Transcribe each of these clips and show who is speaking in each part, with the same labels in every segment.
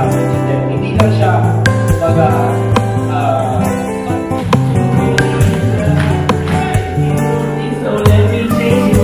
Speaker 1: namin. And then, hindi lang siya so let me take you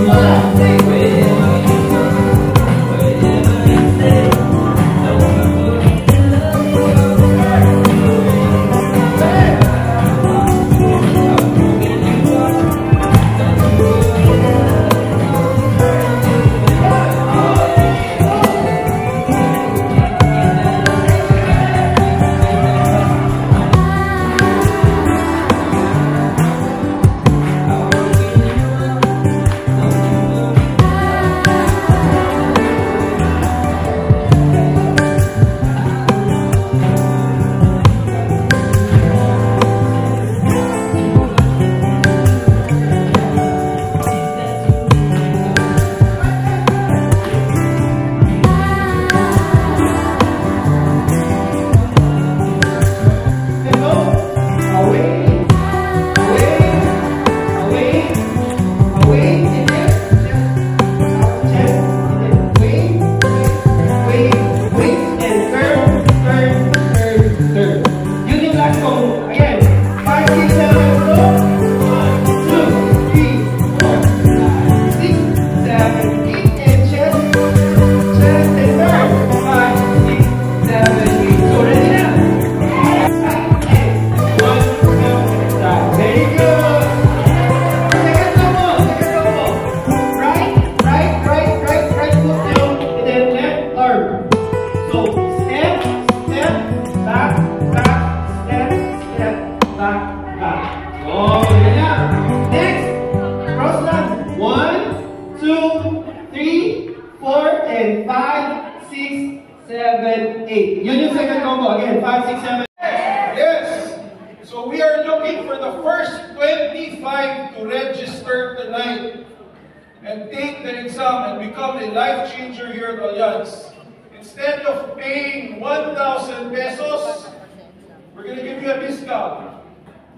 Speaker 2: and take the exam and become a life changer here at Allianz. Instead of paying 1,000 pesos, we're going to give you a discount.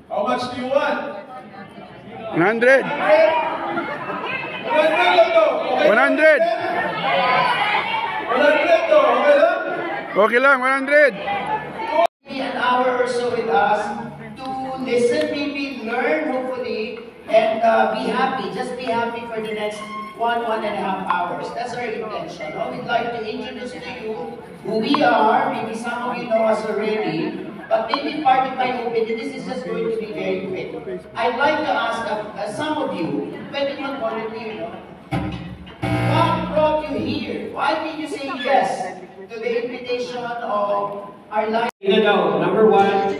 Speaker 2: How much do you want?
Speaker 3: 100.
Speaker 2: 100 to. Okay?
Speaker 3: 100.
Speaker 2: 100 to. Okay lang?
Speaker 3: Okay lang, 100.
Speaker 4: An hour or so with us to listen, maybe learn, hopefully, and be happy. Just be happy for the next 1.5 hours. That's our intention. We'd like to introduce to you who we are. Maybe some of you know us already, but maybe part of my opinion, this is just going to be very quick. I'd like to ask some of you, pwede mag-volunteer, no? What brought you here? Why did you say yes to the invitation of our life?
Speaker 1: Number one.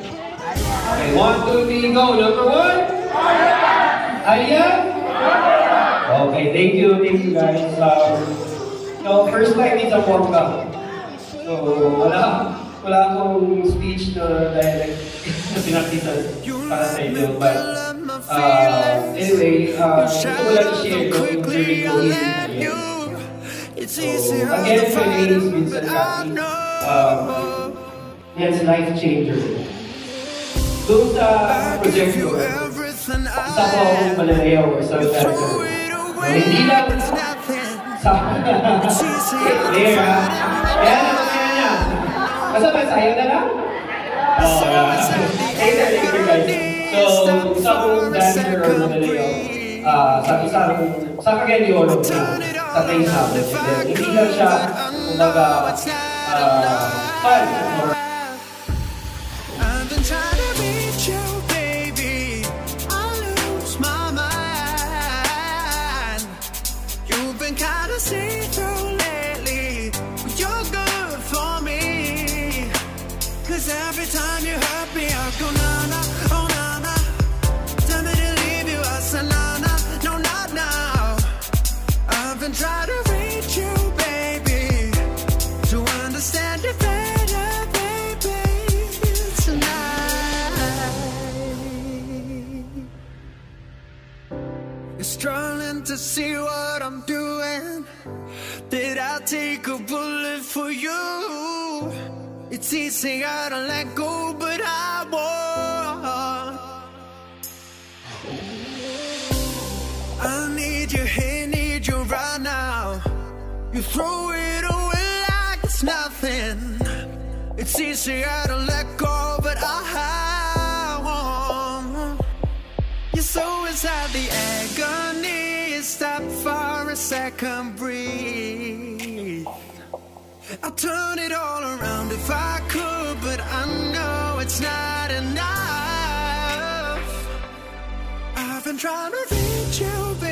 Speaker 1: Okay, 1, 2, 3, go. Number one. Ayan. Okay, thank you guys. So first time is a warm-up. So wala akong speech na direct na pinakita para sa inyo. But anyway, gusto ko lang i-share yung journey ko here. So again, my name is Vincent Cathy. Yes, life changer. Doon sa project ko, isa ko akong malalayaw or sa character. Hindi lang sa there ha. Ayan na, ayan na. Basta ba sayo na lang? Oo, later guys. So, isa akong dancer or malalayaw. Sa Cagayan de sa place namin. Hindi lang siya, kumbaga, fun.
Speaker 5: See through lately, but you're good for me. Cause every time you hurt me, I go na-na, oh na-na. Tell me to leave you, I say na-na, no not now. I've been trying to reach you, baby, to understand you better, baby, tonight. You're struggling to see what I'm doing. Did I take a bullet for you? It's easy, I don't let go, but I won't. I need you here, need you right now. You throw it away like it's nothing. It's easier to let go, but I won't. You're so inside the agony. Stop for a second, breathe. I'll turn it all around if I could, but I know it's not enough. I've been trying to reach you, baby.